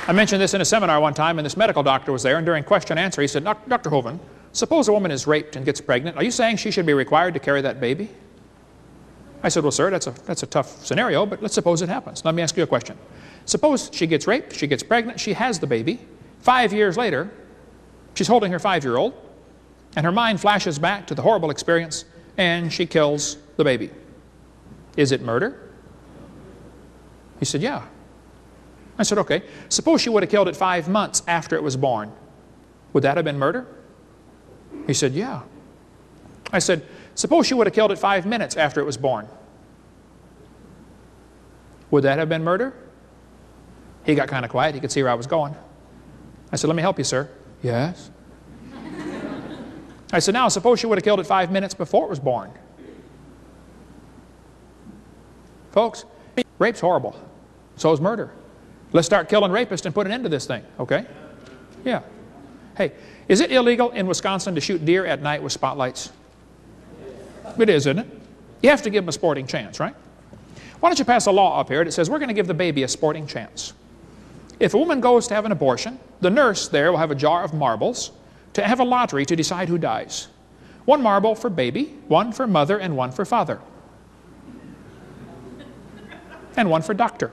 I mentioned this in a seminar one time, and this medical doctor was there, and during question and answer, he said, Dr. Hovind, suppose a woman is raped and gets pregnant. Are you saying she should be required to carry that baby? I said, well, sir, that's a tough scenario, but let's suppose it happens. Let me ask you a question. Suppose she gets raped, she gets pregnant, she has the baby. 5 years later, she's holding her 5-year-old, and her mind flashes back to the horrible experience, and she kills the baby. Is it murder? He said, yeah. I said, okay. Suppose she would have killed it 5 months after it was born. Would that have been murder? He said, yeah. I said, suppose she would have killed it 5 minutes after it was born. Would that have been murder? He got kind of quiet. He could see where I was going. I said, let me help you, sir. Yes. I said, now, suppose she would have killed it 5 minutes before it was born. Folks, rape's horrible. So is murder. Let's start killing rapists and put an end to this thing, okay? Yeah. Hey, is it illegal in Wisconsin to shoot deer at night with spotlights? It is, isn't it? You have to give them a sporting chance, right? Why don't you pass a law up here that says we're going to give the baby a sporting chance. If a woman goes to have an abortion, the nurse there will have a jar of marbles to have a lottery to decide who dies. 1 marble for baby, 1 for mother, and 1 for father. And 1 for doctor.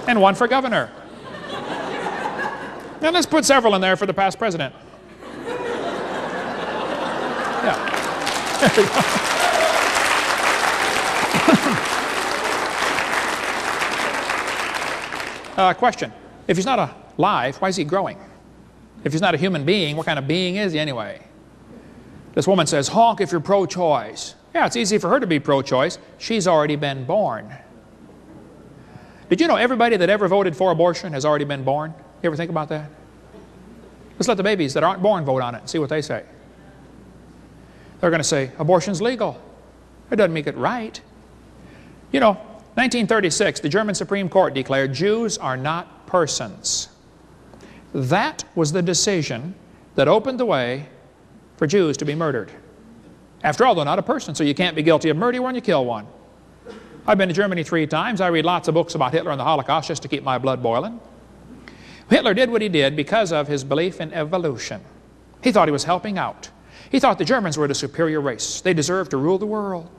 And 1 for governor. And let's put several in there for the past president. Yeah. There we go. Question. If he's not alive, why is he growing? If he's not a human being, what kind of being is he anyway? This woman says, honk if you're pro-choice. Yeah, it's easy for her to be pro-choice. She's already been born. Did you know everybody that ever voted for abortion has already been born? You ever think about that? Let's let the babies that aren't born vote on it and see what they say. They're going to say, abortion's legal. It doesn't make it right. You know, 1936, the German Supreme Court declared Jews are not persons. That was the decision that opened the way for Jews to be murdered. After all, they're not a person, so you can't be guilty of murder when you kill one. I've been to Germany 3 times. I read lots of books about Hitler and the Holocaust just to keep my blood boiling. Hitler did what he did because of his belief in evolution. He thought he was helping out. He thought the Germans were the superior race. They deserved to rule the world.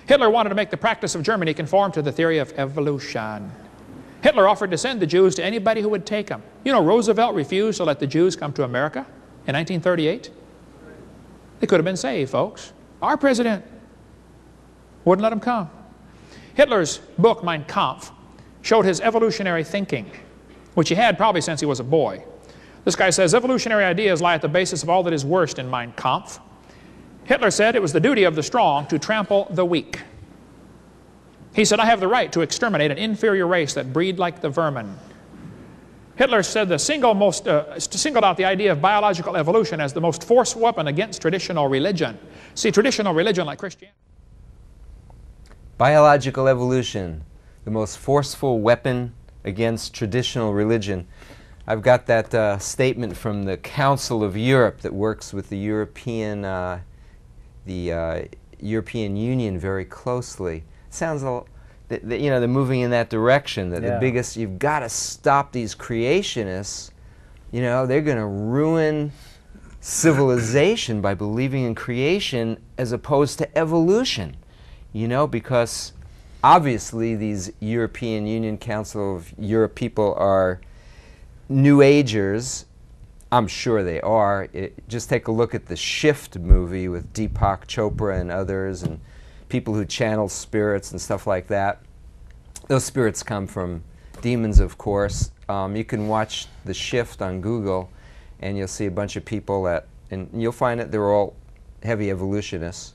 Hitler wanted to make the practice of Germany conform to the theory of evolution. Hitler offered to send the Jews to anybody who would take them. You know, Roosevelt refused to let the Jews come to America in 1938. They could have been saved, folks. Our president wouldn't let them come. Hitler's book, Mein Kampf, showed his evolutionary thinking, which he had probably since he was a boy. This guy says, evolutionary ideas lie at the basis of all that is worst in Mein Kampf. Hitler said it was the duty of the strong to trample the weak. He said, I have the right to exterminate an inferior race that breed like the vermin. Hitler said singled out the idea of biological evolution as the most forceful weapon against traditional religion. See, traditional religion like Christianity. Biological evolution, the most forceful weapon against traditional religion. I've got that statement from the Council of Europe that works with the European Union very closely. It sounds that you know, they're moving in that direction. That the biggest, you've got to stop these creationists. You know, they're going to ruin civilization by believing in creation as opposed to evolution. You know, because obviously these European Union, Council of Europe people are New Agers. I'm sure they are. Just take a look at the Shift movie with Deepak Chopra and others, and people who channel spirits and stuff like that. Those spirits come from demons, of course. You can watch The Shift on Google, and you'll see a bunch of people and you'll find that they're all heavy evolutionists.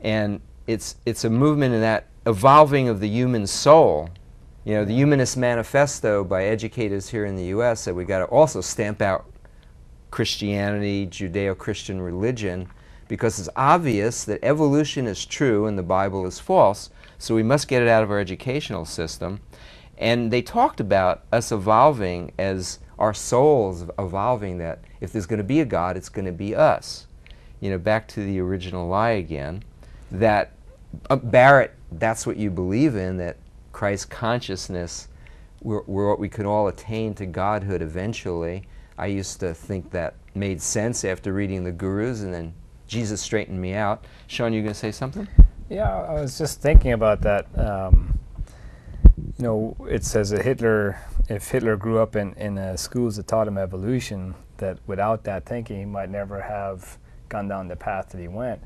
And it's a movement in that evolving of the human soul. You know, the Humanist Manifesto by educators here in the U.S. said we got to also stamp out Christianity, Judeo-Christian religion, because it's obvious that evolution is true and the Bible is false, so we must get it out of our educational system. And they talked about us evolving as our souls evolving, that if there's going to be a God, it's going to be us. You know, back to the original lie again, that Barrett, that's what you believe in, that Christ consciousness we're what we could all attain to godhood eventually. I used to think that made sense after reading the Gurus, and then Jesus straightened me out. Sean, you going to say something? Yeah, I was just thinking about that. You know, it says that if Hitler grew up in schools that taught him evolution, that without that thinking, he might never have gone down the path that he went.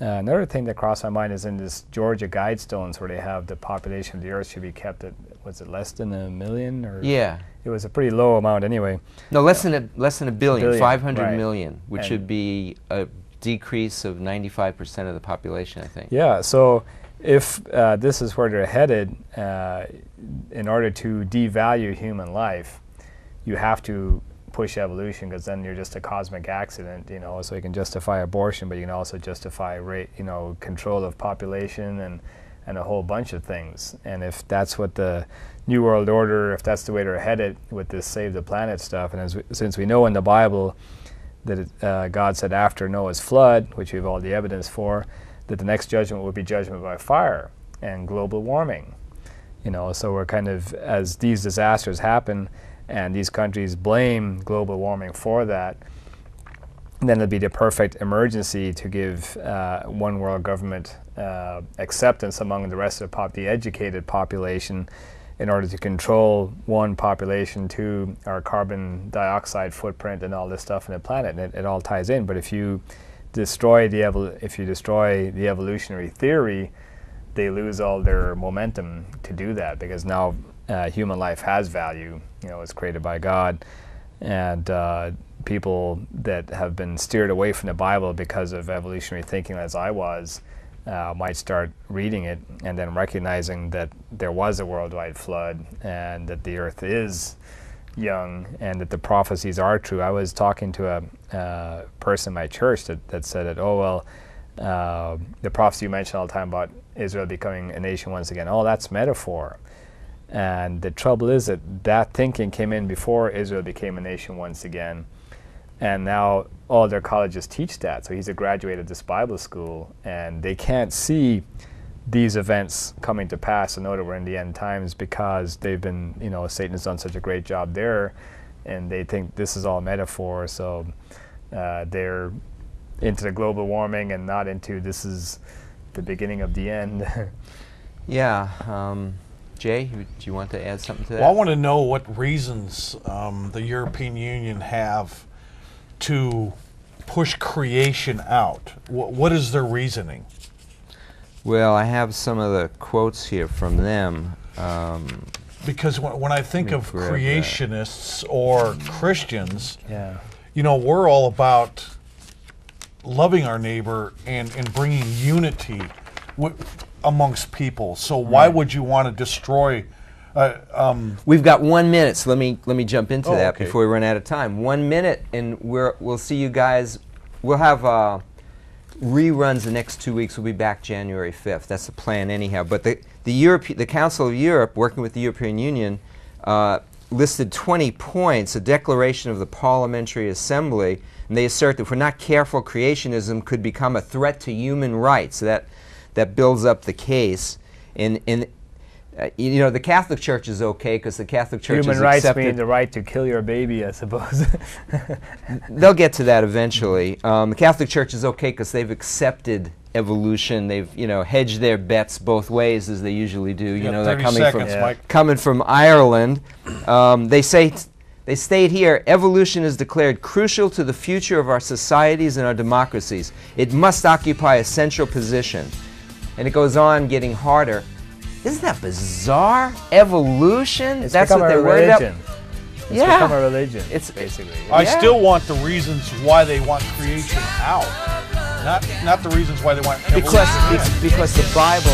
Another thing that crossed my mind is in this Georgia Guidestones, where they have the population of the Earth should be kept at, was it less than 1 million? Or yeah. It was a pretty low amount anyway. No, less than a billion, 500 right. million, which should be a decrease of 95% of the population, I think. Yeah, so if this is where they're headed, in order to devalue human life, you have to push evolution, because then you're just a cosmic accident, you know. So you can justify abortion, but you can also justify control of population and a whole bunch of things. And if that's what the New World Order, if that's the way they're headed with this Save the Planet stuff, and since we know in the Bible that God said after Noah's flood, which we have all the evidence for, that the next judgment will be judgment by fire and global warming. You know, so we're kind of, as these disasters happen and these countries blame global warming for that, then it'll be the perfect emergency to give one world government acceptance among the rest of the educated population, in order to control, one, population, two, our carbon dioxide footprint and all this stuff on the planet. And it all ties in. But if you destroy the evolutionary theory, they lose all their momentum to do that, because now human life has value. You know, it's created by God, and people that have been steered away from the Bible because of evolutionary thinking, as I was, might start reading it and then recognizing that there was a worldwide flood, and that the earth is young, and that the prophecies are true. I was talking to a person in my church that said that, oh, well, the prophecy you mention all the time about Israel becoming a nation once again, oh, that's metaphor. And the trouble is that thinking came in before Israel became a nation once again. And now all their colleges teach that. So he's a graduate of this Bible school, and they can't see these events coming to pass and know that we're in the end times, because they've been, you know, Satan has done such a great job there, and they think this is all metaphor. So they're into the global warming and not into this is the beginning of the end. Yeah. Jay, do you want to add something to that? Well, I want to know what reasons the European Union have to push creation out. What is their reasoning? Well, I have some of the quotes here from them. Because when I think of creationists or Christians, yeah, you know, we're all about loving our neighbor and bringing unity amongst people. So why would you want to destroy? We've got 1 minute, so let me jump into that okay. before we run out of time. 1 minute, and we'll see you guys. We'll have reruns the next 2 weeks. We'll be back January 5th. That's the plan anyhow. But the Council of Europe, working with the European Union, listed 20 points, a declaration of the Parliamentary Assembly, and they assert that if we're not careful, creationism could become a threat to human rights. So that builds up the case. You know, the Catholic Church is okay, because the Catholic Church human is rights accepted. mean the right to kill your baby, I suppose. They'll get to that eventually. The Catholic Church is okay because they've accepted evolution. They've, you know, hedged their bets both ways, as they usually do. You know, they're coming from Ireland. They state here, evolution is declared crucial to the future of our societies and our democracies. It must occupy a central position. And it goes on getting harder. Isn't that bizarre? Evolution? It's That's what they're worried about? It's become a religion, it's basically. I still want the reasons why they want creation out, not the reasons why they want evolution in. Because the Bible